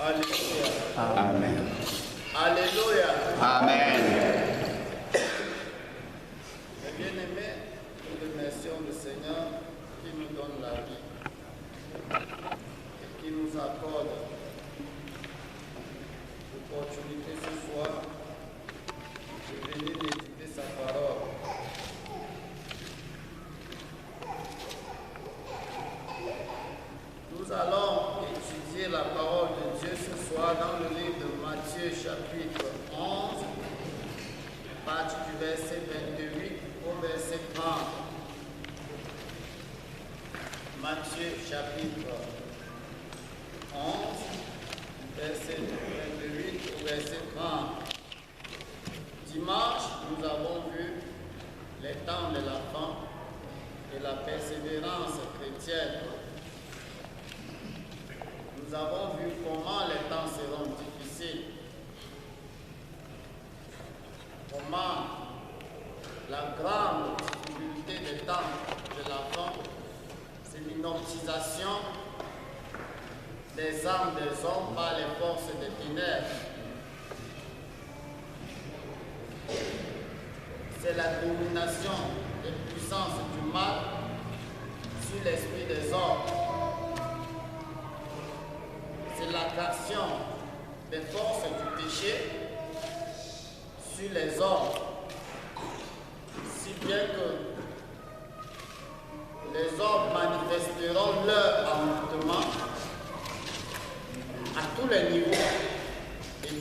Alléluia. Amen. Alléluia. Amen. Mes bien-aimés, nous remercions le Seigneur qui nous donne la vie et qui nous accorde l'opportunité ce soir de venir méditer sa parole. Nous allons étudier la parole de Dieu ce soir dans le livre de Matthieu chapitre 11, à partir du verset 28 au verset 30. Matthieu chapitre 11, verset 28 au verset 30. Dimanche, nous avons vu les temps de la fin et la persévérance chrétienne. Nous avons vu comment les temps seront difficiles, comment la grande difficulté des temps de la fin, c'est l'inoptisation des âmes des hommes par les forces des ténèbres. C'est la domination des puissances du mal sur l'esprit des hommes. C'est l'attraction des forces du péché sur les hommes, si bien que les hommes manifesteront leur envoûtement à tous les niveaux et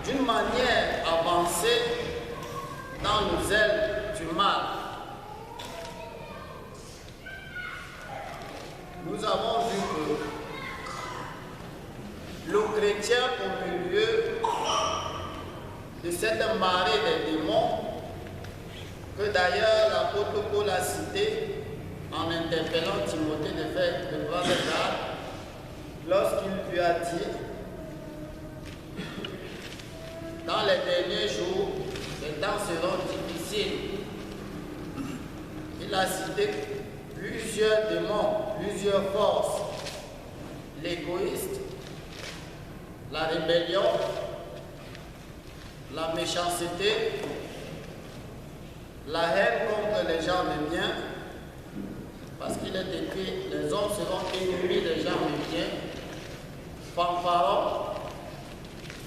d'une manière avancée dans le zèle du mal. Nous avons vu que le chrétien au milieu de cette marée des démons, que d'ailleurs l'apôtre Paul a cité en interpellant Timothée de prendre garde, lorsqu'il lui a dit, dans les derniers jours, les temps seront difficiles. Il a cité plusieurs démons, plusieurs forces, l'égoïste, la rébellion, la méchanceté, la haine contre les gens de bien, parce qu'il est écrit, les hommes seront ennemis des gens de bien, fanfarons,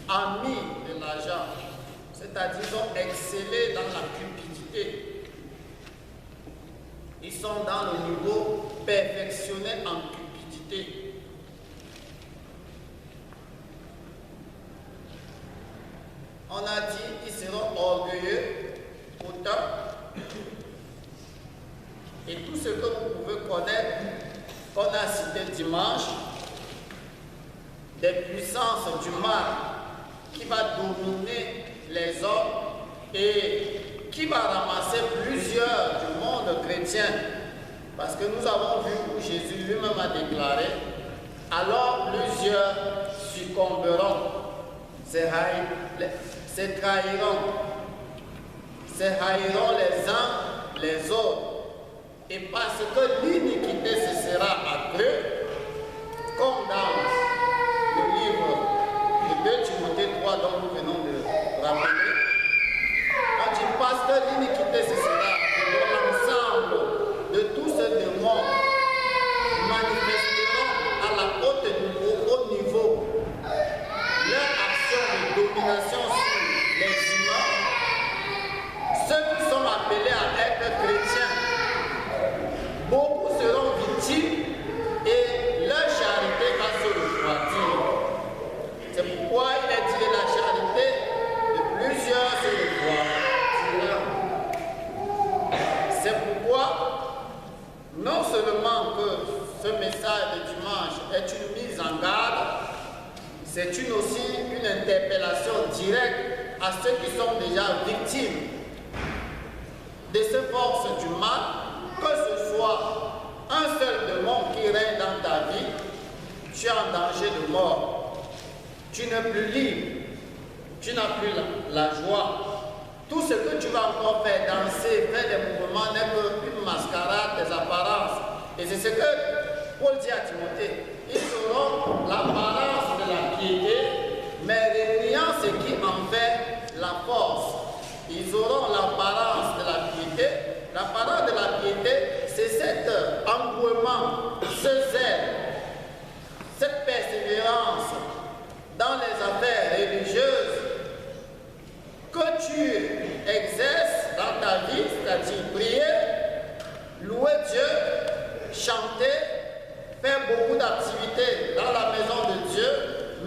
amis de l'argent, c'est-à-dire ils ont excellé dans la cupidité. Ils sont dans le niveau perfectionné en cupidité. On a dit qu'ils seront orgueilleux, hautains. Et tout ce que vous pouvez connaître, qu'on a cité dimanche, des puissances du mal qui va dominer les hommes et qui va ramasser plusieurs du monde chrétien. Parce que nous avons vu où Jésus lui-même a déclaré, alors plusieurs succomberont, se trahiront les uns les autres. Et parce que l'iniquité cessera à eux, comme dans le livre de 2 Timothée 3 dont nous venons de rappeler, on dit parce que l'iniquité cessera, l'ensemble de tous ces démons manifesteront à la haute niveau leur action de domination sur les humains. Ceux qui sont appelés à être chrétiens, beaucoup seront victimes et leur charité va se refroidir. C'est pourquoi il est dit la charité de plusieurs se refroidira. C'est pourquoi non seulement que ce message de dimanche est une mise en garde, c'est aussi une interpellation directe à ceux qui sont déjà victimes de ces forces du mal, que ce soit un seul démon qui règne dans ta vie, tu es en danger de mort. Tu n'es plus libre, tu n'as plus la joie. Tout ce que tu vas encore faire, danser, faire des mouvements, n'est qu'une mascarade des apparences. Et c'est ce que Paul dit à Timothée. ils auront l'apparence de la piété, mais réuniant ce qui en fait la force. Ils auront l'apparence de la piété. L'apparence de la piété, c'est cet engouement, ce zèle, cette persévérance dans les affaires religieuses que tu exerces dans ta vie, c'est-à-dire prier, louer Dieu, chanter, faire beaucoup d'activités dans la maison de Dieu,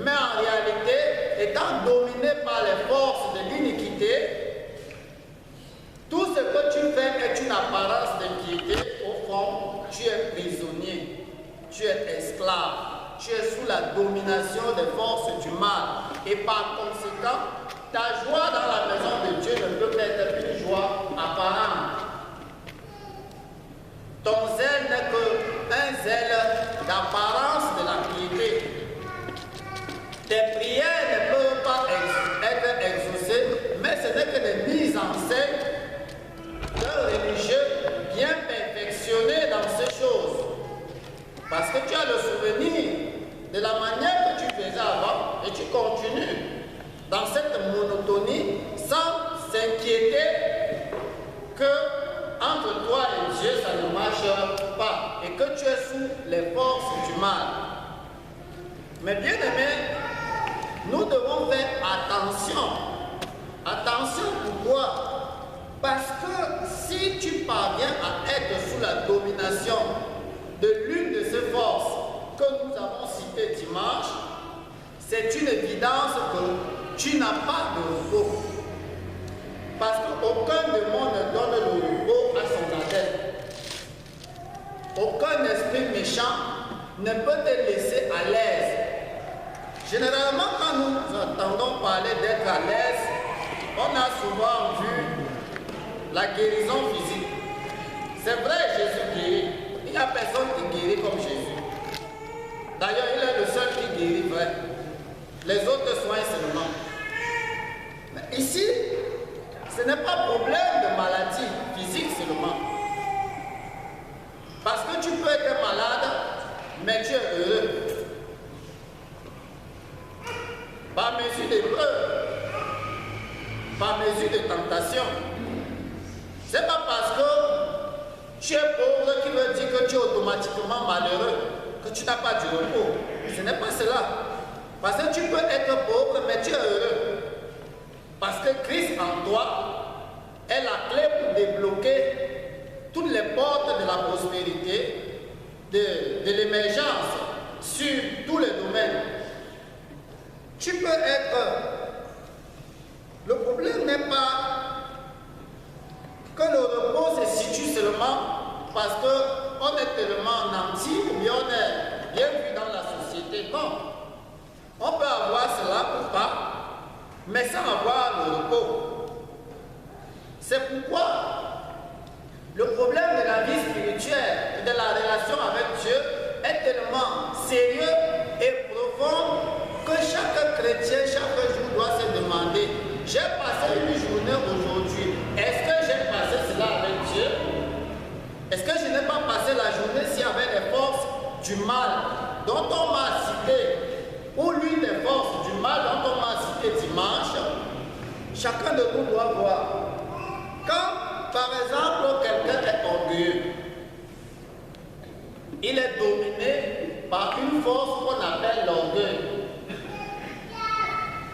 mais en réalité, étant dominé par les forces de l'iniquité, tout ce que tu fais est une apparence de piété. Au fond, tu es prisonnier, tu es esclave, tu es sous la domination des forces du mal. Et par conséquent, ta joie dans la maison de Dieu ne peut être une joie apparente. Ton zèle n'est qu'un zèle d'apparence de la piété. Tes prières ne peuvent pas être exaucées, mais ce n'est que des mises en scène d'un religieux bien perfectionné dans ces choses. Parce que tu as le souvenir de la manière que tu faisais avant et tu continues dans cette monotonie sans s'inquiéter que entre toi et Dieu ça ne marche pas et que tu es sous les forces du mal. Mais bien aimés, nous devons faire attention. Attention pourquoi? Parce que si tu parviens à être sous la domination de l'une de ces forces que nous avons citées dimanche, c'est une évidence que tu n'as pas de repos. Parce qu'aucun démon ne donne le repos à son adepte. Aucun esprit méchant ne peut te laisser à l'aise. Généralement, quand nous entendons parler d'être à l'aise, on a souvent vu la guérison physique. C'est vrai, Jésus guérit. Il n'y a personne qui guérit comme Jésus. D'ailleurs, il est le seul qui guérit vrai. Les autres soignent seulement. Mais ici, ce n'est pas problème de maladie physique seulement. Parce que tu peux être malade, mais tu es heureux. Par mesure d'épreuve, par mesure de tentation. Ce n'est pas parce que tu es pauvre qui veut dire que tu es automatiquement malheureux, que tu n'as pas du repos. Ce n'est pas cela. Parce que tu peux être pauvre, mais tu es heureux. Parce que Christ en toi est la clé pour débloquer toutes les portes de la prospérité, de l'émergence sur tous les domaines. Tu peux être... Le problème n'est pas que le repos se situe seulement parce qu'on est tellement nanti ou bien on est bien vu dans la société. Non. On peut avoir cela ou pas, mais sans avoir le repos. C'est pourquoi le problème de la vie spirituelle et de la relation avec Dieu est tellement sérieux et profond que chaque chrétien, chaque jour doit se demander: j'ai passé une journée aujourd'hui, est-ce que j'ai passé cela avec Dieu? Est-ce que je n'ai pas passé la journée si avec les forces du mal dont on m'a cité, ou l'une des forces du mal dont on m'a cité dimanche? Chacun de nous doit voir. Quand, par exemple, quelqu'un est orgueilleux, il est dominé par une force qu'on appelle l'orgueil.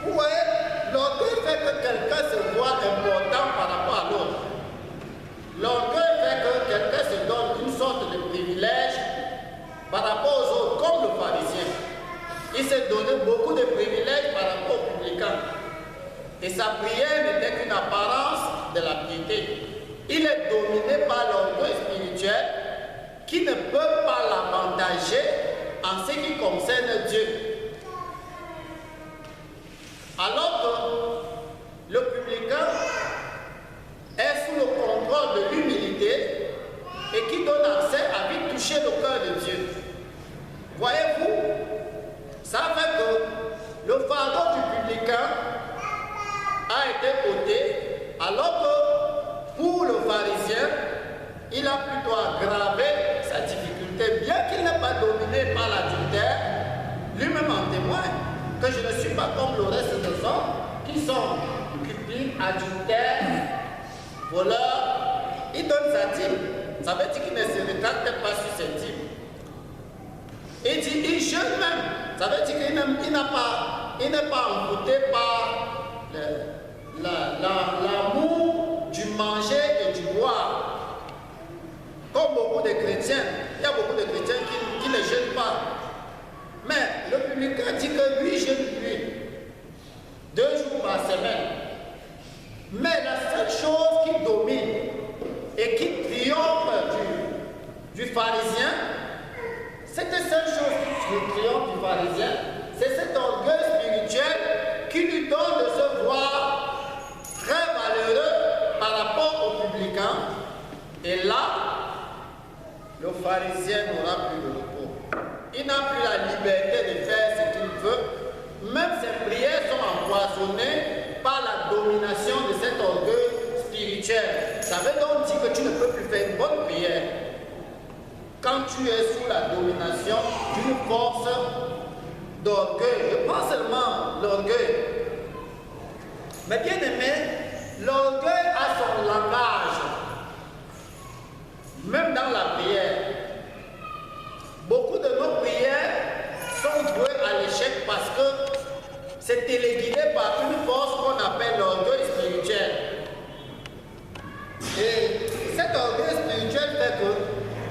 Vous voyez, l'orgueil fait que quelqu'un se voit important par rapport à l'autre. L'orgueil fait que quelqu'un se donne une sorte de privilège par rapport aux autres, comme le pharisien. Il s'est donné beaucoup de privilèges par rapport aux publicains. Et sa prière n'était qu'une apparence de la piété. Il est dominé par l'orgueil spirituel qui ne peut pas l'avantager en ce qui concerne Dieu. Alors que le publicain est sous le contrôle de l'humilité et qui donne accès à vite toucher le cœur de Dieu. Voyez-vous, ça fait que le fardeau du publicain a été ôté, alors que pour le pharisien, il a plutôt aggravé sa difficulté. Bien qu'il n'est pas dominé par l'adultère, lui-même en témoigne, que je ne suis pas comme le reste des hommes qui sont cupides, adultères, voleurs. Il donne sa dîme. Ça veut dire qu'il ne se rétracte pas sur ses dîmes. Il dit, il jeûne même. Ça veut dire qu'il n'est pas envoûté par l'amour du manger et du boire. Comme beaucoup de chrétiens, il y a beaucoup de chrétiens qui ne jeûnent pas. Mais le publicain dit que lui jeûne lui 2 jours par semaine. Mais la seule chose qui domine et qui triomphe du pharisien, cette seule chose qui triomphe du pharisien, c'est cet orgueil spirituel qui lui donne de se voir très valeureux par rapport au publicain. Et là, le pharisien n'aura plus de repos. Il n'a plus la liberté de faire ce qu'il veut. Même ses prières sont empoisonnées par la domination de cet orgueil spirituel. Ça veut donc dire que tu ne peux plus faire une bonne prière quand tu es sous la domination d'une force d'orgueil. Et pas seulement l'orgueil. Mais bien aimé, l'orgueil a son langage. Même dans la prière. Beaucoup de nos prières sont vouées à l'échec parce que c'est téléguidé par une force qu'on appelle l'orgueil spirituel. Et cet orgueil spirituel fait que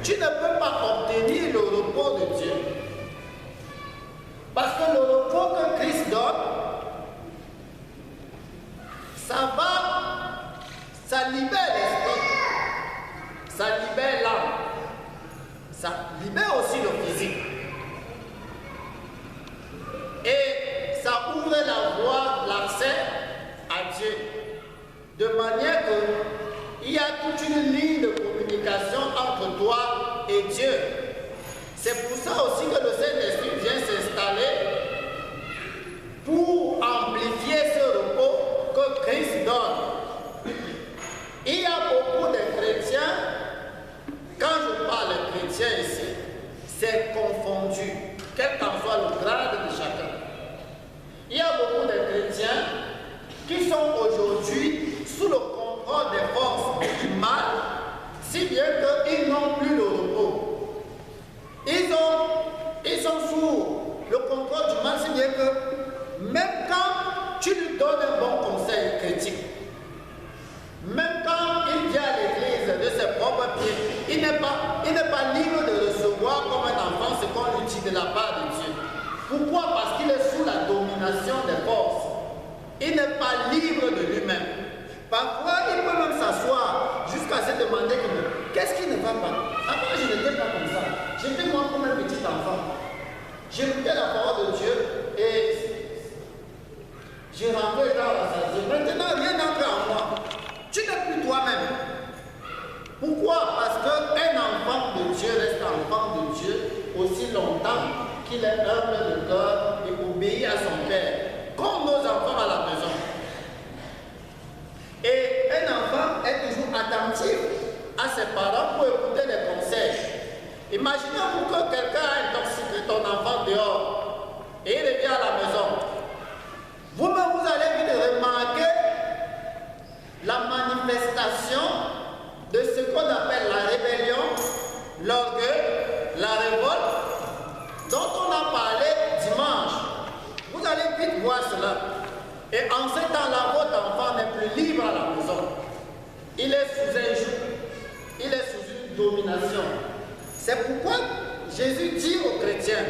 tu ne peux pas obtenir le repos de Dieu. Parce que le repos que Christ donne, ça libère l'esprit, ça libère l'âme, ça libère aussi le physique. Et ça ouvre la voie, l'accès à Dieu. De manière qu'il y a toute une ligne de communication entre toi et Dieu. C'est pour ça aussi que le Saint-Esprit vient s'installer pour amplifier ce repos que Christ donne. Il y a beaucoup de chrétiens, quand je parle de chrétiens ici, c'est confondu, quel qu'en soit le grade de chacun. Il y a beaucoup de chrétiens qui sont aujourd'hui sous le contrôle des forces du mal, si bien qu'ils n'ont plus le repos. Ils sont sous le contrôle du mal, si bien que même quand tu lui donnes un bon conseil critique, même quand il vient à l'église de ses propres pieds, il n'est pas libre de recevoir comme un enfant ce qu'on lui dit de la part de Dieu. Pourquoi? Parce qu'il est sous la domination des forces. Il n'est pas libre de lui-même. Parfois, il peut même s'asseoir jusqu'à se demander qu'est-ce qui ne va pas. Avant, je n'étais pas comme ça. J'étais moi comme un petit enfant. J'écoutais la parole de Dieu et je rentrais dans la sagesse. Maintenant, rien n'entre en moi. Tu n'es plus toi-même. Pourquoi? Parce qu'un enfant de Dieu reste enfant de Dieu aussi longtemps qu'il est humble de cœur et obéit à son père, comme nos enfants à la maison. Et un enfant est toujours attentif à ses parents pour écouter les conseils. Imaginez-vous que quelqu'un a intoxiqué ton enfant dehors et il revient à la maison. Vous-même, vous allez vite remarquer la manifestation de ce qu'on appelle la rébellion, l'orgueil, la révolte, dont on a parlé dimanche. Vous allez vite voir cela. Et en ce temps-là, votre enfant n'est plus libre à la maison. Il est sous un joug, il est sous une domination. C'est pourquoi Jésus dit aux chrétiens,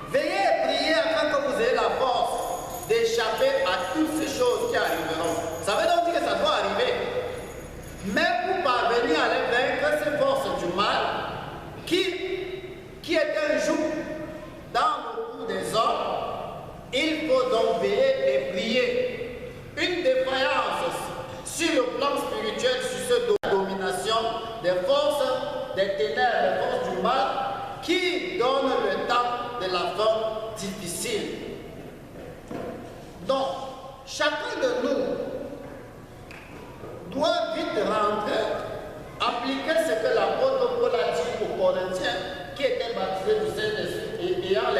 veillez et priez afin que vous ayez la force d'échapper à toutes ces choses qui arriveront. Ça veut donc dire que ça doit arriver. Mais pour parvenir à les vaincre, ces forces du mal, qui est un joug dans le cou des hommes, il faut donc veiller et prier. Une défaillance sur le plan spirituel, sur cette domination des forces, des ténèbres, des forces du mal, qui donnent le temps de la fin difficile. Donc, chacun de nous doit vite rentrer, appliquer ce que l'apôtre Paul a dit aux Corinthiens qui étaient baptisés du Saint-Esprit et ayant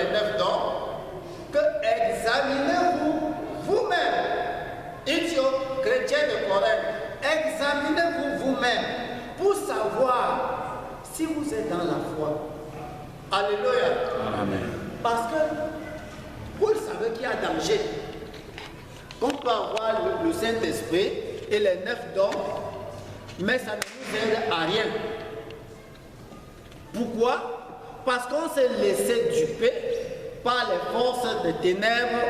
si vous êtes dans la foi, alléluia. Amen. Parce que vous savez qu'il y a danger. On peut avoir le Saint-Esprit et les 9 dons, mais ça ne nous aide à rien. Pourquoi? Parce qu'on s'est laissé duper par les forces des ténèbres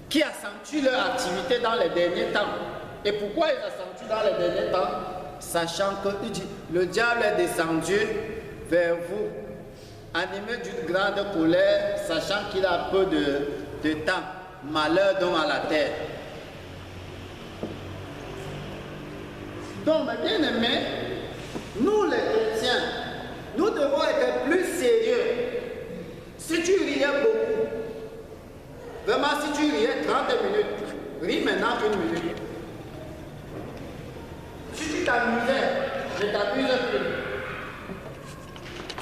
qui accentuent leur activité dans les derniers temps. Et pourquoi ils accentuent dans les derniers temps? Sachant que le diable est descendu vers vous, animé d'une grande colère, sachant qu'il a peu de temps. Malheur donc à la terre. Donc, mes bien-aimés, nous les chrétiens, nous devons être plus sérieux. Si tu riais beaucoup, vraiment si tu riais 30 minutes, ris maintenant 1 minute. Si tu t'amusais, ne t'amuse plus.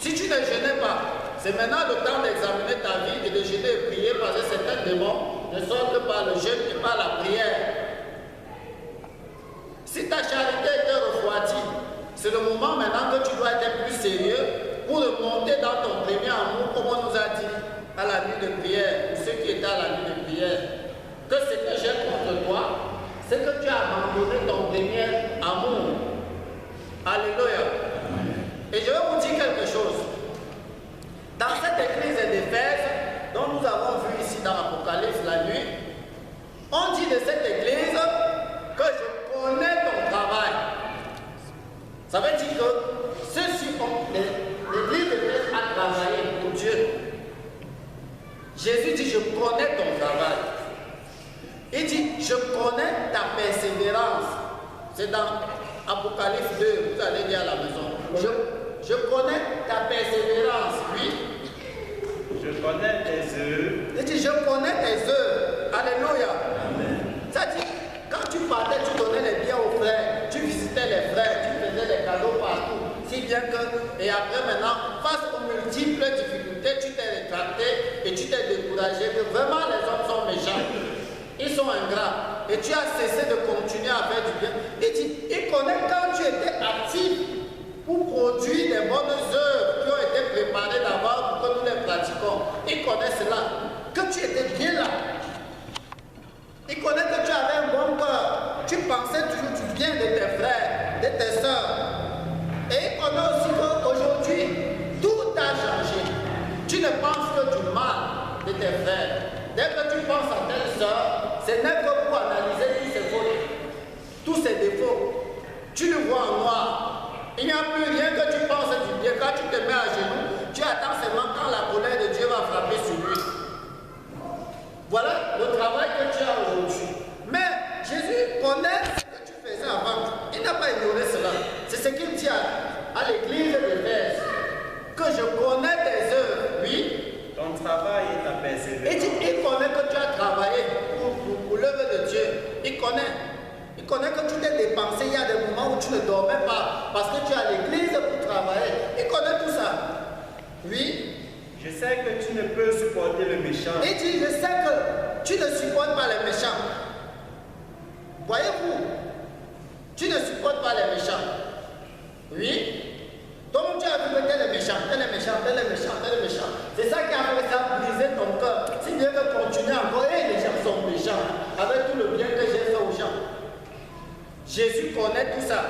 Si tu ne jeûnais pas, c'est maintenant le temps d'examiner ta vie, de jeûner et prier parce que certains démons ne sortent que par le jeûne et par la prière. Si ta charité était refroidie, c'est le moment maintenant que tu dois être plus sérieux pour remonter dans ton premier amour, comme on nous a dit à la nuit de prière, pour ceux qui étaient à la nuit de prière. Que ce que j'ai contre toi, c'est que tu as abandonné ton premier amour. Alléluia. Et je vais vous dire quelque chose. Dans cette église d'Éphèse, dont nous avons vu ici dans l'Apocalypse la nuit, on dit de cette église que je connais ton travail. Ça veut dire que ceux-ci ont l'église d'Éphèse a travaillé pour Dieu. Jésus dit, je connais ton travail. Il dit, je connais ta persévérance. C'est dans Apocalypse 2, vous allez lire à la maison. Je connais ta persévérance, oui. Je connais tes œuvres. Il dit, je connais tes œuvres. Alléluia. Amen. Ça dit, quand tu partais, tu donnais les biens aux frères, tu visitais les frères, tu faisais les cadeaux partout. Si bien que, et après maintenant, face aux multiples difficultés, tu t'es rétracté et tu t'es découragé que vraiment les hommes sont méchants. Ils sont ingrats. Et tu as cessé de continuer à faire du bien. Il dit, il connaît quand tu étais actif pour produire des bonnes œuvres qui ont été préparées d'abord pour que nous les pratiquons. Il connaît cela, que tu étais bien là. Il connaît que tu avais un bon cœur. Tu pensais toujours du bien de tes frères, de tes soeurs. Et il connaît aussi qu'aujourd'hui, tout a changé. Tu ne penses que du mal de tes frères. Dès que tu penses à telle soeur, ce n'est que pour analyser tous ses fautes, tous ses défauts. Tu le vois en noir. Il n'y a plus rien que tu penses du bien. Quand tu te mets à genoux, tu attends seulement quand la colère de Dieu va frapper sur lui. Voilà le travail que tu as aujourd'hui. Mais Jésus connaît ce que tu faisais avant. Il n'a pas ignoré cela. C'est ce qu'il dit à l'église d'Éphèse. Que je connais tes œuvres, oui. Ton travail et ta persévérance. Il connaît que tu as travaillé pour l'œuvre de Dieu. Il connaît. Il connaît que tu t'es dépensé. Il y a des moments où tu ne dormais pas parce que tu es à l'église pour travailler. Il connaît tout ça. Oui. Je sais que tu ne peux supporter le méchant. Il dit, je sais que tu ne supportes pas les méchants. Voyez-vous, tu ne supportes pas les méchants. Oui. Donc tu as vu que tel est méchant, tel est méchant, tel est méchant, tel est méchant. C'est ça qui a fait ça briser ton cœur. Si bien que continuer encore, et les gens sont méchants, avec tout le bien que j'ai fait aux gens. Jésus connaît tout ça.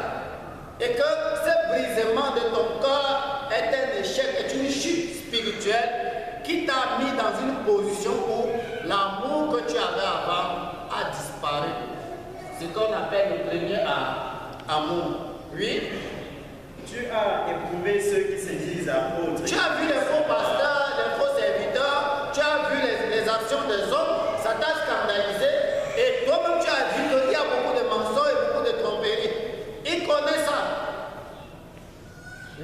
Et que ce brisement de ton corps est un échec, est une chute spirituelle qui t'a mis dans une position où l'amour que tu avais avant a disparu. Ce qu'on appelle le premier amour. Oui. Tu as éprouvé ceux qui se disent apôtres. Tu as vu les faux pasteurs, les faux serviteurs, tu as vu les actions des hommes, ça t'a scandalisé. Et toi-même tu as vu qu'il y a beaucoup de mensonges et beaucoup de tromperies. Il connaît ça.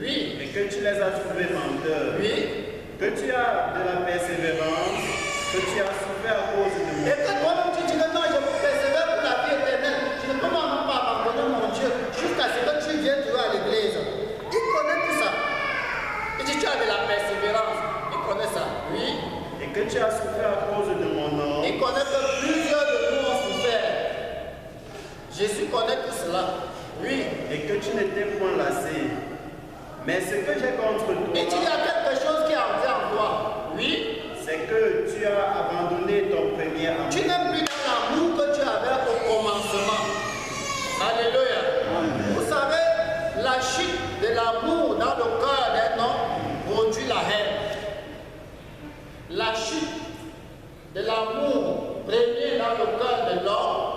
Oui. Et que tu les as trouvés menteurs. Oui. Que tu as de la persévérance, que tu as souffert à cause de moi. Et que toi-même tu dis que non, je persévère pour la vie éternelle. Je ne peux même pas abandonner mon Dieu jusqu'à ce que tu viennes toujours à l'église. Il connaît tout ça. Il dit tu as de la persévérance. Il connaît ça. Oui. Et que tu as souffert à cause de mon nom. Il connaît que plusieurs de nous ont souffert. Jésus connaît tout cela. Oui. Et que tu n'étais point lassé. Mais ce que j'ai contre toi, Et il y a quelque chose qui est entré en toi. Oui. c'est que tu as abandonné ton premier amour. Tu n'es plus dans l'amour que tu avais au commencement. Alléluia. Vous savez, la chute de l'amour dans le cœur d'un homme produit la haine. La chute de l'amour premier dans le cœur de l'homme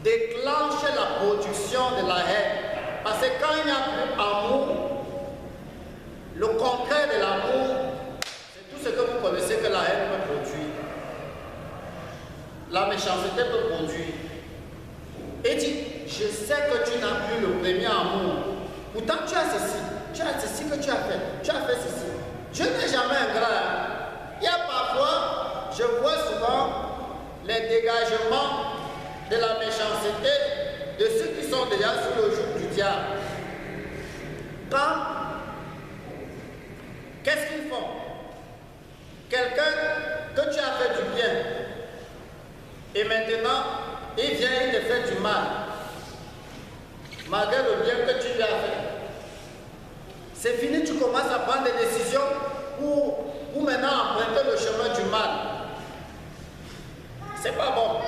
déclenche la production de la haine. Parce que quand il n'y a plus d'amour, le contraire de l'amour, c'est tout ce que vous connaissez que la haine peut produire. La méchanceté peut produire. Et dit, je sais que tu n'as plus le premier amour. Pourtant tu as ceci que tu as fait ceci. Je n'ai jamais ingrat. Il y a parfois, je vois souvent les dégagements de la méchanceté de ceux qui sont déjà sous le joug du diable. Qu'est-ce qu'ils font? Quelqu'un que tu as fait du bien, et maintenant, il vient, il te fait du mal, malgré le bien que tu lui as fait. C'est fini, tu commences à prendre des décisions pour maintenant emprunter le chemin du mal. C'est pas bon.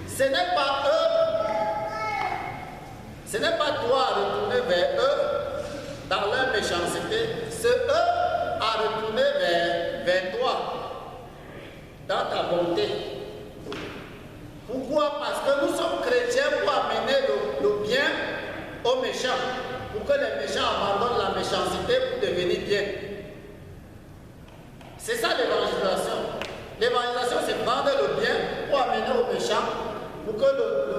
Ce n'est pas eux, ce n'est pas toi à retourner vers eux dans leur méchanceté, c'est eux à retourner vers toi dans ta bonté. Pourquoi? Parce que nous sommes chrétiens pour amener le bien aux méchants, pour que les méchants abandonnent la méchanceté pour devenir bien. C'est ça l'évangélisation. L'évangélisation, c'est prendre le bien pour amener aux méchants, pour que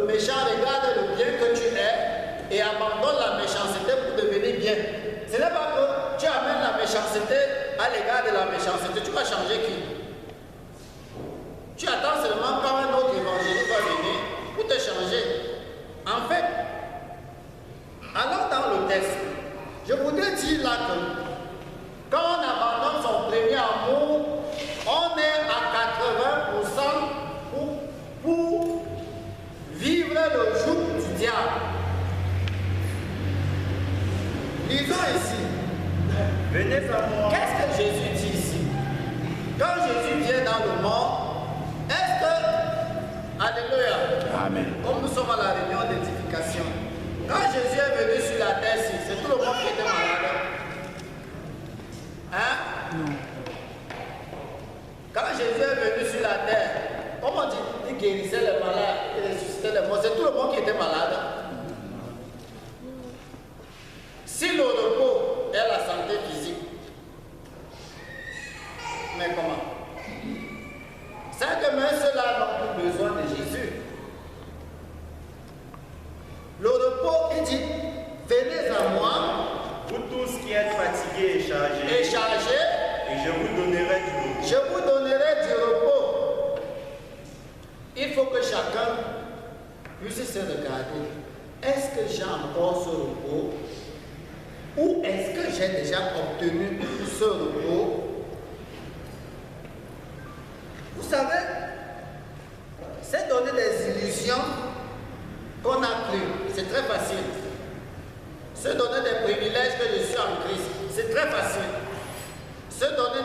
le méchant regarde le bien que tu es et abandonne la méchanceté pour devenir bien. Ce n'est pas que tu amènes la méchanceté à l'égard de la méchanceté. Tu vas changer qui? Tu attends seulement quand un autre évangéliste va venir pour te changer. En fait, allons dans le texte. Je voudrais dire là que quand on abandonne son premier amour, on est à 80% pour vivre le joug du diable. Lisons ici. Venez à moi. Qu'est-ce que Jésus dit ici? Quand Jésus vient dans le monde, est-ce que, alléluia, Amen. comme nous sommes à la réunion d'édification, quand Jésus est venu sur la terre, c'est tout le monde qui était malade. Hein? Non. Quand Jésus est venu sur la terre, comment on dit, il guérissait les malades, il ressuscitait les morts, c'est tout le monde qui était malade. Si le repos est la santé physique, mais comment? C'est que même ceux-là n'ont plus besoin de Jésus. Le repos, il dit, venez à moi, Vous tous qui êtes fatigués et chargés, et je vous donnerai du repos. je vous donnerai du repos. Il faut que chacun puisse se regarder. Est-ce que j'ai encore ce repos? Ou est-ce que j'ai déjà obtenu ce repos? Vous savez, c'est donner des illusions qu'on a cru. C'est très facile. Se donner des privilèges que je suis en Christ, c'est très facile. Se donner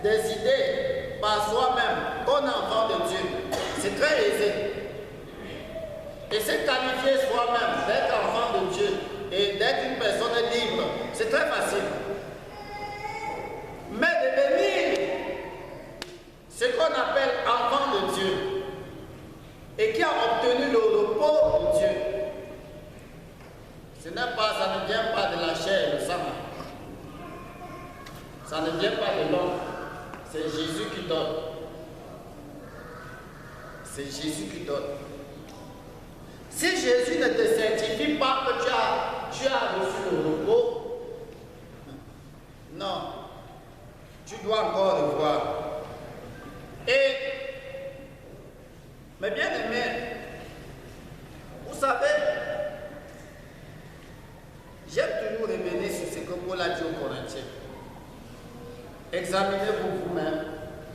des idées par soi-même qu'on est enfant de Dieu, c'est très aisé. Et se qualifier soi-même d'être enfant de Dieu et d'être une personne libre, c'est très facile. Mais devenir ce qu'on appelle enfant de Dieu et qui a obtenu le repos de Dieu, ça ne vient pas de la chair et le sang. Ça ne vient pas de l'homme. C'est Jésus qui donne. C'est Jésus qui donne. Si Jésus ne te certifie pas que tu as reçu le repos, non, tu dois encore revoir. Mais bien aimé, vous savez, j'aime toujours revenir sur ce que Paul a dit aux Corinthiens. Examinez-vous vous-même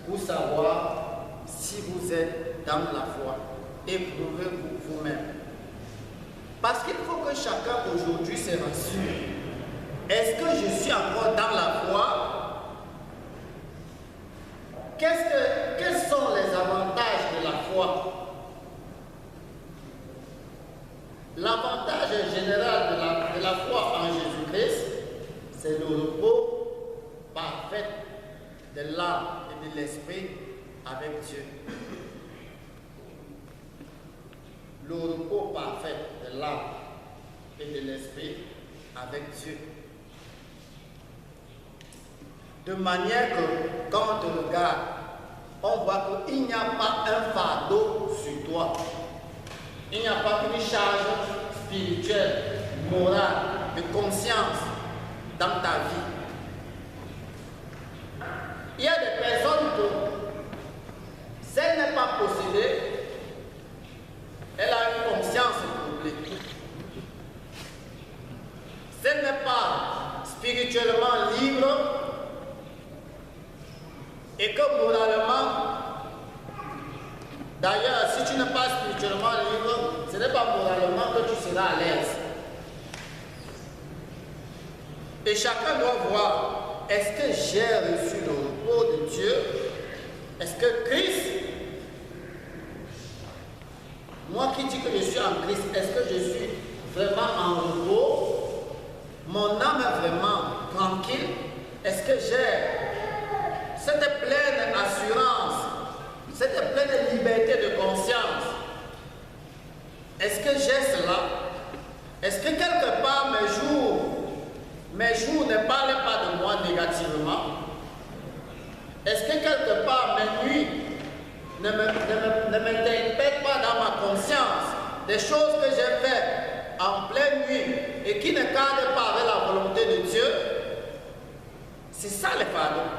pour savoir si vous êtes dans la foi. Éprouvez-vous vous-même. Parce qu'il faut que chacun aujourd'hui se se rassure. Est-ce que je suis encore dans la foi? Quels sont les avantages de la foi? L'avantage général de la foi en Jésus-Christ, c'est le repos parfait de l'âme et de l'esprit avec Dieu. Le repos parfait de l'âme et de l'esprit avec Dieu. De manière que quand on te regarde, on voit qu'il n'y a pas un fardeau sur toi. Il n'y a pas une charge spirituelle, morale, de conscience dans ta vie. Il y a des personnes que, si elle n'est pas possédée, elle a une conscience troublée. Si elle n'est pas spirituellement libre, et que moralement, d'ailleurs, si tu n'es pas spirituellement libre, ce n'est pas moralement que tu seras à l'aise. Et chacun doit voir, est-ce que j'ai reçu le repos de Dieu? Est-ce que Christ, moi qui dis que je suis en Christ, est-ce que je suis vraiment en repos? Mon âme est vraiment tranquille? Est-ce que j'ai cette pleine assurance, cette pleine liberté de conscience? Est-ce que j'ai cela? Est-ce que quelque part mes jours ne parlent pas de moi négativement? Est-ce que quelque part mes nuits ne m'interpellent pas dans ma conscience des choses que j'ai faites en pleine nuit et qui ne cadrent pas avec la volonté de Dieu? C'est ça les fardeaux.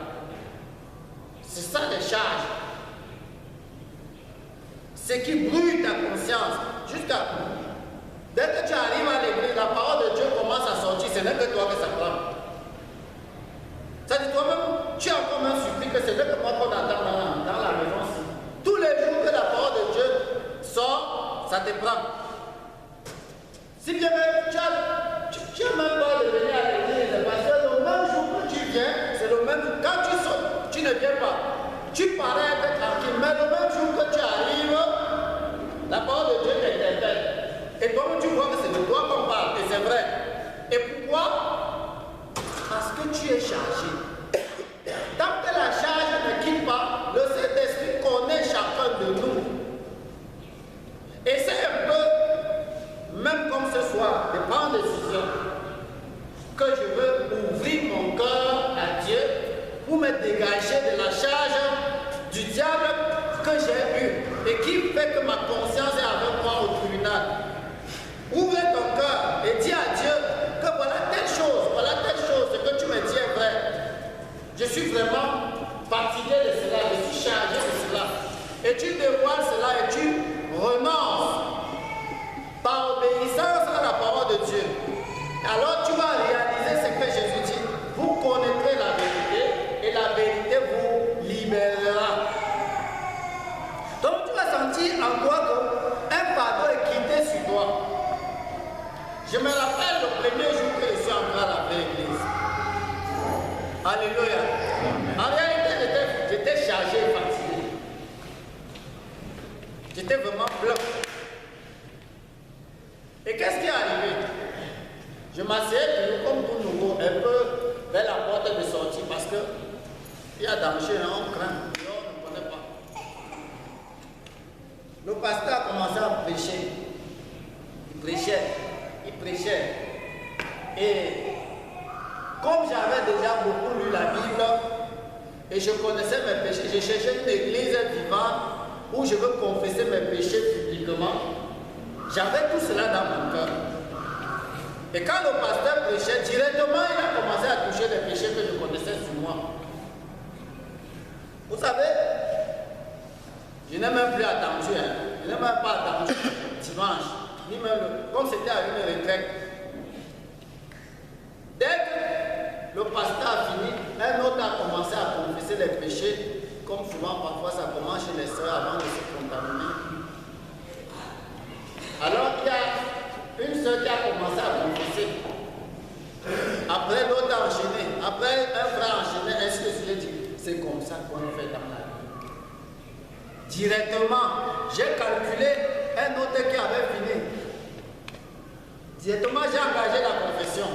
C'est ça les charges. Ce qui brûle ta conscience jusqu'à... Dès que tu arrives à l'église, la parole de Dieu commence à sortir, ce n'est que toi que ça prend. C'est-à-dire toi-même, tu as encore même surpris que ce n'est que moi qu'on entend dans la maison. Tous les jours que la parole de Dieu sort, ça te prend. Si bien même tu as même peur de venir à l'église, parce que le même jour que tu viens, c'est le même jour. Quand tu sors, tu ne viens pas. Tu parais être tranquille, mais le même jour que tu arrives, la parole de Dieu t'interpelle. Et toi, tu vois que c'est de toi qu'on parle, et c'est vrai. Et pourquoi? Parce que tu es chargé. Tant que la charge ne quitte pas, le Saint-Esprit connaît chacun de nous. Et c'est un peu, même comme ce soir, de prendre décision, que je veux ouvrir mon cœur à Dieu pour me dégager de la charge du diable que j'ai eue et qui fait que ma conscience est avec moi au tribunal. Ouvre ton cœur et dis à Dieu que voilà telle chose, ce que tu me dis est vrai. Je suis vraiment fatigué de cela, je suis chargé de cela. Et tu dévoiles cela et tu renonces par obéissance à la parole de Dieu. Alors tu vas réaliser ce que Jésus dit. Vous connaîtrez la vérité et la vérité vous libérera. Donc tu vas sentir en toi qu'un fardeau est quitté sur toi. Je me rappelle le premier jour que je suis entré à la vraie église. Alléluia. En réalité, j'étais chargé et fatigué. J'étais vraiment blanc. Et qu'est-ce qui est arrivé? Je m'asseyais toujours comme tout nouveau, un peu vers la porte de sortie parce que il y a danger, hein, on craint, et on ne connaît pas. Le pasteur a commencé à prêcher. Il prêchait. Et comme j'avais déjà beaucoup lu la Bible et je connaissais mes péchés, je cherchais une église vivante où je veux confesser mes péchés publiquement. J'avais tout cela dans mon cœur. Et quand le pasteur prêchait, directement il a commencé à toucher les péchés que je connaissais sur moi. Vous savez, je n'ai même plus attendu, je n'ai même pas attendu dimanche, ni même comme c'était à une retraite. Dès que le pasteur a fini, un autre a commencé à confesser les péchés, comme souvent parfois ça commence chez les sœurs avant de se contaminer. Alors il y a une sœur qui a commencé à confesser. Après l'autre a enchaîné. Après un frère enchaîné, ainsi de suite. J'ai dit, c'est comme ça qu'on fait dans la vie. Directement, j'ai calculé un autre qui avait fini. Directement, j'ai engagé la confession.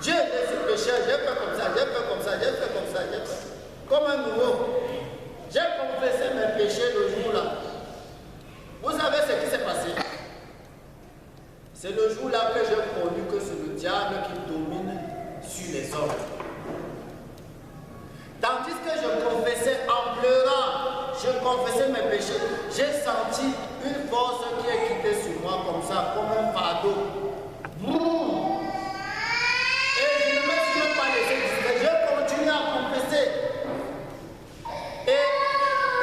Dieu, je suis pécheur, j'ai fait comme ça, j'ai fait comme ça, j'ai fait comme ça, j'ai fait comme un nouveau. J'ai confessé mes péchés le jour-là. Vous savez ce qui s'est passé? C'est le jour-là que j'ai connu que c'est le diable qui domine sur les hommes. Tandis que je confessais en pleurant, je confessais mes péchés, j'ai senti une force qui est quittée sur moi comme ça, comme un fardeau. Boum! Et je ne me suis même pas laissé distrait, je continue à confesser. Et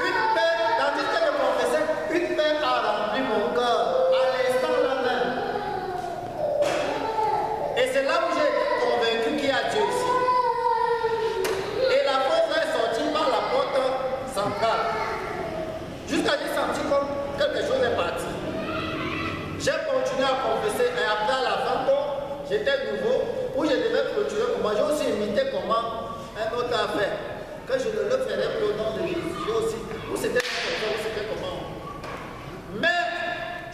une paix, tandis que je confessais, une paix a rempli mon cœur à l'instant là même. Et c'est là où j'ai été convaincu qu'il y a Dieu ici. Et la pauvre est sortie par la porte centrale. Jusqu'à j'ai senti comme quelque chose est parti. J'ai continué à confesser et après à la fin, j'étais nouveau, où je devais clôturer comment. J'ai aussi imité comment un autre a fait. Que je ne le ferais plus au nom de Jésus. J'ai aussi, où c'était comme ça, où c'était comment. Mais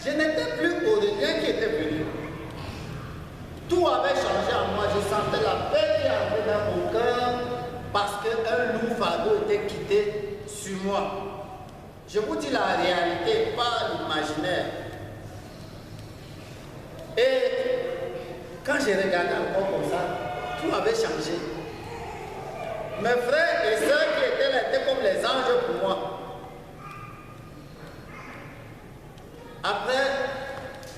je n'étais plus au rien qui était venu. Tout avait changé en moi. Je sentais la paix qui arrivait dans mon cœur parce qu'un lourd fardeau était quitté sur moi. Je vous dis la réalité, pas l'imaginaire. Et quand j'ai regardé encore comme ça, tout avait changé. Mes frères et sœurs qui étaient là étaient comme les anges pour moi. Après,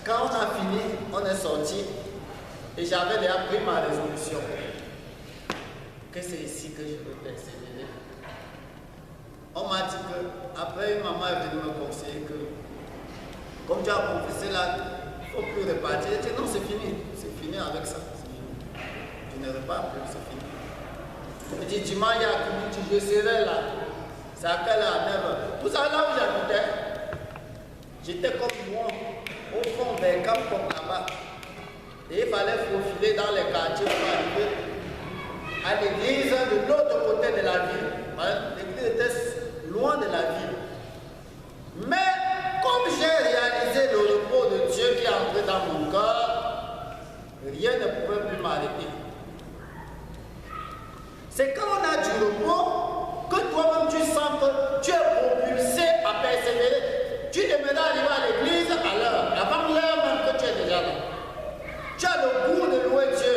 quand on a fini, on est sorti et j'avais déjà pris ma résolution que c'est ici que je veux persévérer. On m'a dit que, après une maman est venue me conseiller que, comme tu as confessé là, il ne faut plus repartir. J'ai dit non, c'est fini avec ça. Fini. Je ne repars plus, c'est fini. Je dis dimanche, je serai là. C'est à quelle heure? À 9h. Vous savez là où j'habitais? J'étais comme moi, au fond vers Cap comme là-bas. Et il fallait faufiler dans les quartiers pour arriver à l'église de l'autre côté de la ville. L'église était loin de la ville. Mais comme j'ai réalisé le repos de Dieu qui est entré dans mon cœur, rien ne pouvait plus m'arrêter. C'est quand on a du repos que toi-même tu sens que tu es propulsé à persévérer. Tu aimerais arriver à l'église à l'heure, avant l'heure même que tu es déjà là. Tu as le goût de louer Dieu,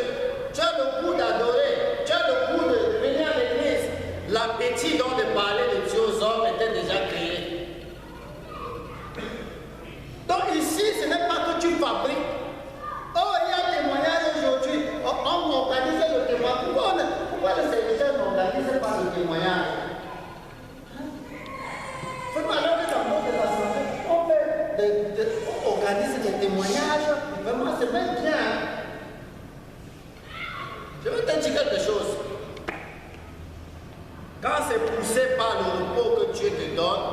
tu as le goût d'adorer, tu as le goût de venir à l'église. L'appétit donc de parler de Dieu aux hommes était déjà créé. Donc ici, ce n'est pas que tu fabriques. Oh, il y a un témoignage aujourd'hui. Oh, on organise le témoignage. Pourquoi le serviteur n'organise pas le témoignage? C'est pas là que dans notre assemblée, on organise des témoignages. Vraiment, c'est même bien. Je veux te dire quelque chose. Quand c'est poussé par le repos que Dieu te donne,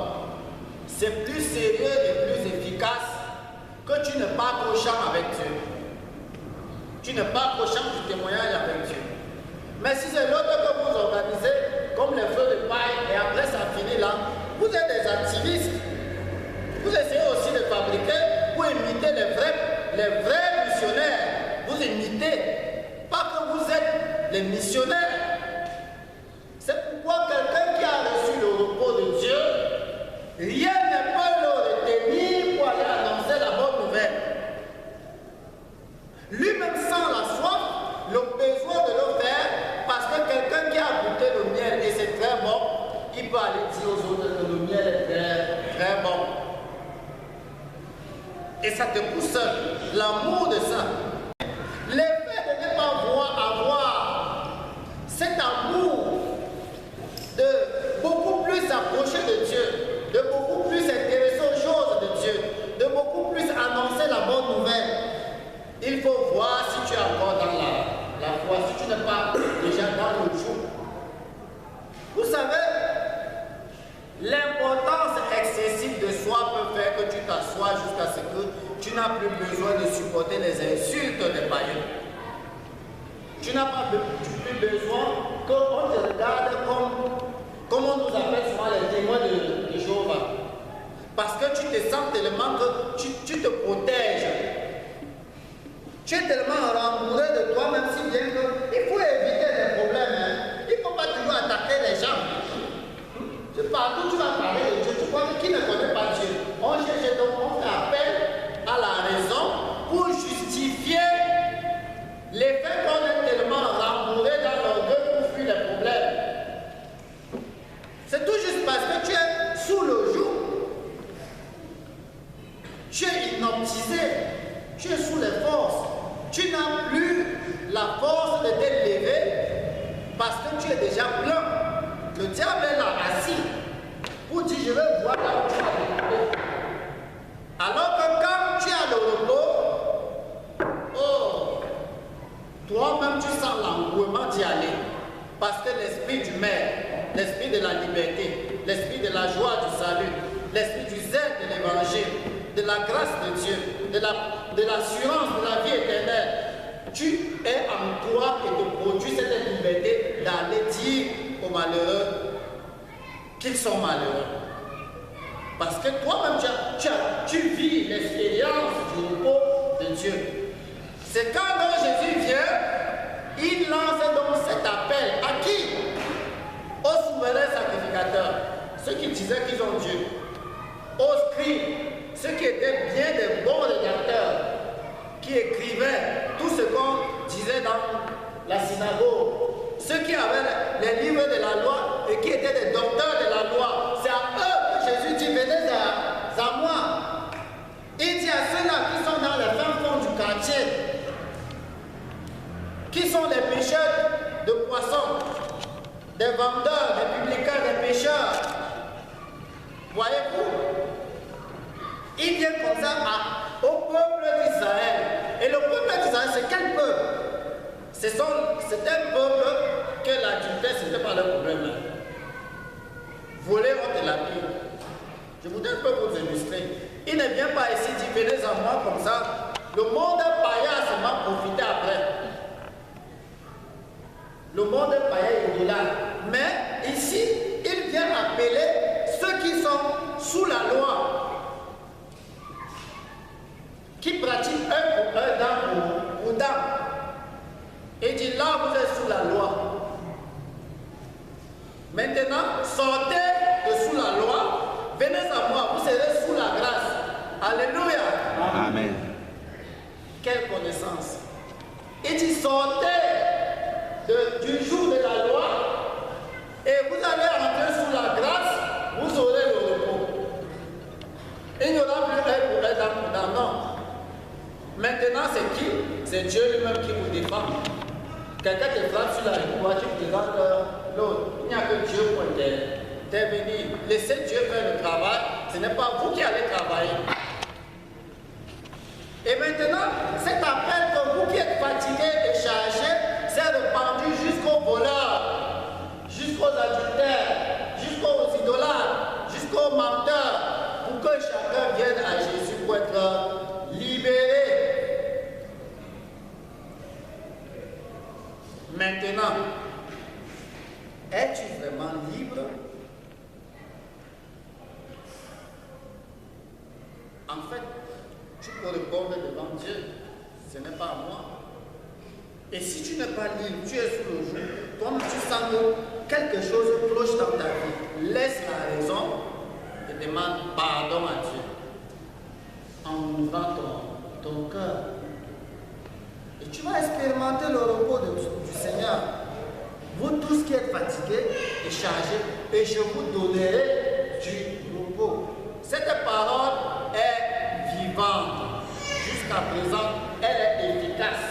c'est plus sérieux et plus efficace que tu ne pars au champ avec Dieu. Tu ne pars au champ du témoignage avec Dieu. Mais si c'est l'autre que vous organisez, comme les feux de paille, et après ça finit là, vous êtes des activistes. Vous essayez aussi de fabriquer pour imiter les vrais missionnaires. Vous imitez, pas que vous êtes les missionnaires. C'est pourquoi quelqu'un qui a reçu le repos de Dieu, rien ne peut le retenir pour aller annoncer la bonne nouvelle. Lui-même sent la soif, le besoin de le faire, parce que quelqu'un qui a goûté le miel et c'est très bon, il peut aller dire aux autres que le miel est très, très bon. Et ça te pousse l'amour de ça. L'effet de ne pas avoir cet amour de beaucoup plus approcher de Dieu, de beaucoup plus s'intéresser aux choses de Dieu, de beaucoup plus annoncer la bonne nouvelle. Il faut voir si tu es encore dans la foi, si tu n'es pas déjà dans le jour. Vous savez, l'importance excessive de soi peut faire que tu t'assoies jusqu'à ce que tu n'as plus besoin de supporter les insultes des païens. n'as pas plus besoin qu'on te regarde comme on nous appelle souvent les témoins de Jéhovah. Parce que tu te sens tellement que tu te protèges. Tu es tellement rembourré de toi-même si bien qu'il faut éviter les problèmes. Hein. Il ne faut pas toujours attaquer les gens. Partout tu vas parler de Dieu, tu crois que qui ne connaît pas Dieu? On cherche donc, on fait appel à la raison pour justifier les faits qu'on est tellement rembourré dans l'orgueil pour fuir les problèmes. C'est tout juste parce que tu es sous le joug. Tu es hypnotisé, tu es sous les forces. Tu n'as plus la force de t'élever parce que tu es déjà plein. Le diable est là, assis, pour dire je veux voir là où tu vas t'élever. Alors que quand tu as le repos, oh, toi-même tu sens l'engouement d'y aller. Parce que l'esprit du Maître, l'esprit de la liberté, l'esprit de la joie du salut, l'esprit du zèle de l'évangile, de la grâce de Dieu, de l'assurance de la vie éternelle, tu es en toi et te produis cette liberté d'aller dire aux malheureux qu'ils sont malheureux. Parce que toi-même, tu vis l'expérience du repos de Dieu. C'est quand donc Jésus vient, il lance donc cet appel à qui? Aux souverains sacrificateurs, ceux qui disaient qu'ils ont Dieu, aux scribes, ceux qui étaient bien des bons rédacteurs, qui écrivaient tout ce qu'on disait dans la synagogue, ceux qui avaient les livres de la loi et qui étaient des docteurs de la loi. C'est à eux que Jésus dit, venez à moi. Il dit à ceux-là qui sont dans les fins fonds du quartier, qui sont les pêcheurs de poissons, des vendeurs, des publicains, des pêcheurs. Voyez-vous? Il vient comme ça au peuple d'Israël. Et le peuple d'Israël, c'est quel peuple? C'est un peuple que l'adultère, ce n'était pas le problème. Voler, on te l'a pris. Je voudrais un peu vous illustrer. Il ne vient pas ici dire, venez à moi comme ça. Le monde païen a seulement profité après. Le monde païen est au-delà. Mais ici, il vient appeler ceux qui sont sous la loi, qui pratiquent un pour un, dent pour dent. Et dit là, vous êtes sous la loi. Maintenant, sortez de sous la loi, venez à moi, vous serez sous la grâce. Alléluia. Amen. Quelle connaissance. Il dit sortez du jour de la loi et vous allez rentrer sous la grâce, vous aurez le repos. Il n'y aura plus un pour un dans non. Maintenant, c'est qui? C'est Dieu lui-même qui vous défend. Quelqu'un te frappe sur la joue, tu présentes l'autre. Il n'y a que Dieu pour intervenir. Laissez Dieu faire le travail. Ce n'est pas vous qui allez travailler. Et maintenant, cet appel que vous qui êtes fatigués et chargés, c'est répandu jusqu'aux voleurs, jusqu'aux adultères, jusqu'aux idolâtres, jusqu'aux menteurs, pour que chacun vienne à Jésus pour être libéré. Maintenant, es-tu vraiment libre? En fait, tu peux répondre devant Dieu, ce n'est pas à moi. Et si tu n'es pas libre, tu es sous le joug, toi-même tu sens que quelque chose cloche dans ta vie, laisse la raison et demande pardon à Dieu en ouvrant ton cœur. Et tu vas expérimenter le repos du Seigneur. Vous tous qui êtes fatigués et chargés, et je vous donnerai du repos. Cette parole est vivante. Jusqu'à présent, elle est efficace,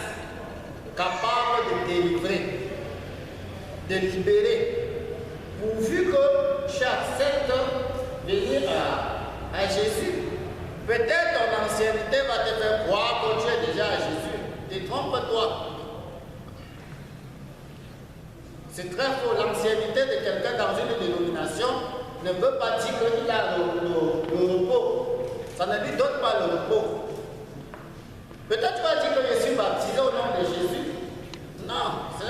capable de délivrer, de libérer. Pourvu que tu acceptes de venir à Jésus. Peut-être ton ancienneté va te faire croire que tu es déjà à Jésus. Détrompe-toi. C'est très faux. L'ancienneté de quelqu'un dans une dénomination ne veut pas dire qu'il a le repos. Ça ne lui donne pas le repos. Peut-être tu vas dire que je suis baptisé au nom de Jésus. Non, ce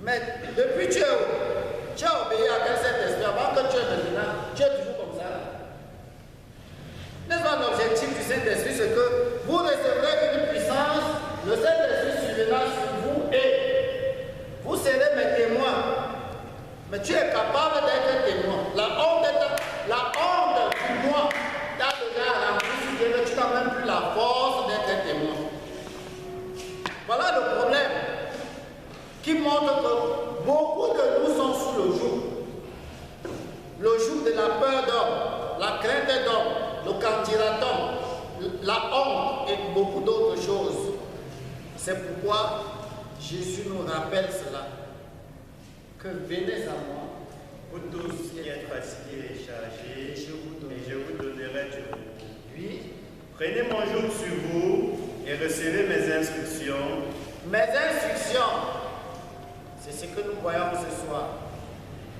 Mais depuis que tu as obéi à quel Saint-Esprit, avant que tu es maintenant, tu es toujours comme ça. N'est-ce pas l'objectif du Saint-Esprit, c'est que vous recevrez une puissance, le Saint-Esprit surviendra sur vous et vous serez mes témoins. Mais tu es capable d'être témoin. La honte du moi t'a déjà rempli, que tu n'as même plus la force d'être témoin. Voilà le problème qui montre que beaucoup de nous sont sous le joug. Le joug de la peur d'homme, la crainte d'homme, le candidaton, la honte et beaucoup d'autres choses. C'est pourquoi Jésus nous rappelle cela. Que venez à moi. Vous tous qui êtes fatigués et chargés, et je vous donnerai du repos. Oui. Prenez mon joug sur vous et recevez mes instructions. Mes instructions, c'est ce que nous voyons ce soir,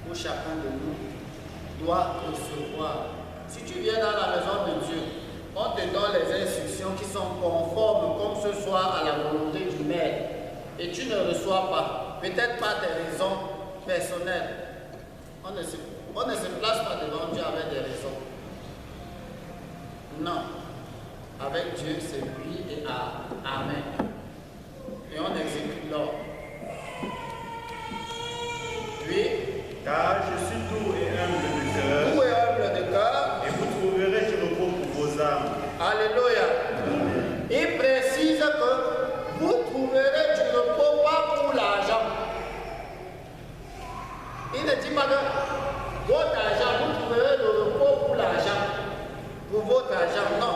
où chacun de nous doit recevoir. Si tu viens dans la maison de Dieu, on te donne les instructions qui sont conformes comme ce soir à la volonté du Maître, et tu ne reçois pas, peut-être pas des raisons personnelles. On ne se place pas devant Dieu avec des raisons. Non. Avec Dieu, c'est oui et amen. Et on exécute l'ordre. Oui. Car je suis doux et humble de cœur. Doux et humble de cœur. Et vous trouverez du repos pour vos âmes. Alléluia. Amen. Il précise que vous trouverez du repos pas pour l'argent. Il ne dit pas que votre argent, vous trouverez le repos pour l'argent. Pour votre argent, non.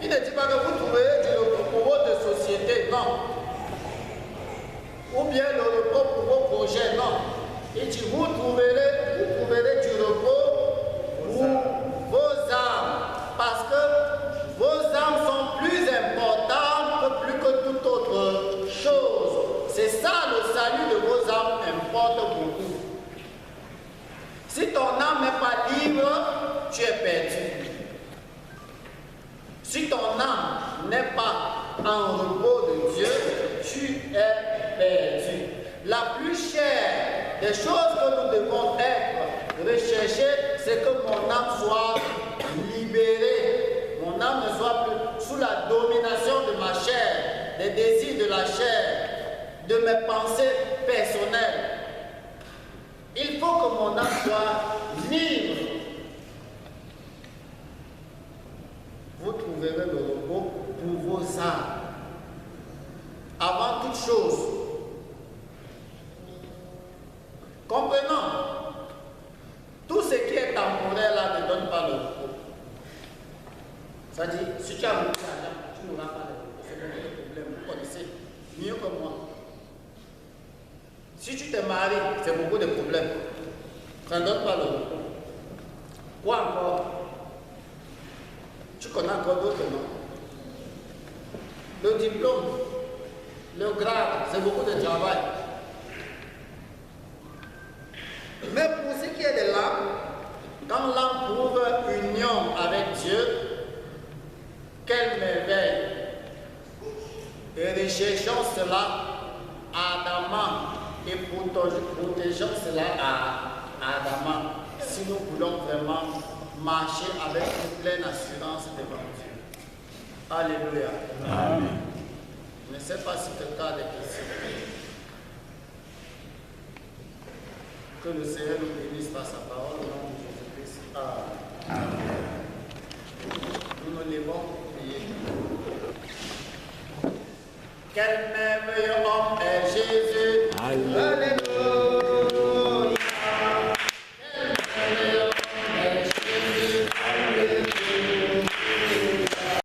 Il ne dit pas que vous trouverez du repos pour votre société, non. Ou bien le repos pour vos projets, non. Il dit vous trouverez du repos pour vos âmes. Parce que vos âmes sont plus importantes plus que toute autre chose. C'est ça le salut de vos âmes importe beaucoup. Si ton âme n'est pas libre, tu es perdu. Si ton âme n'est pas en repos de Dieu, tu es perdu. La plus chère des choses que nous devons être recherchées, c'est que mon âme soit libérée. Mon âme ne soit plus sous la domination de ma chair, des désirs de la chair, de mes pensées personnelles. Il faut que mon âme soit libre. Vous trouverez le repos pour vos âmes. Avant toute chose, comprenons, tout ce qui est temporaire là ne donne pas le repos. C'est-à-dire, si tu as beaucoup d'argent, tu n'auras pas de repos. C'est le problème, vous connaissez mieux que moi. Si tu te maries, c'est beaucoup de problèmes. Ça ne donne pas le repos. Quoi encore? Tu connais encore d'autres noms. Le diplôme, le grade, c'est beaucoup de travail. Mais pour ce qui est de l'âme, quand l'âme trouve union avec Dieu, quelle merveille! Et recherchons cela ardemment et protégeons cela ardemment si nous voulons vraiment marcher avec une pleine assurance devant Dieu. Alléluia. Amen. Je ne sais pas si quelqu'un a des questions. Que le Seigneur nous bénisse par sa parole au nom de Jésus-Christ. Amen. Nous nous levons pour prier. Quel merveilleux homme est Jésus.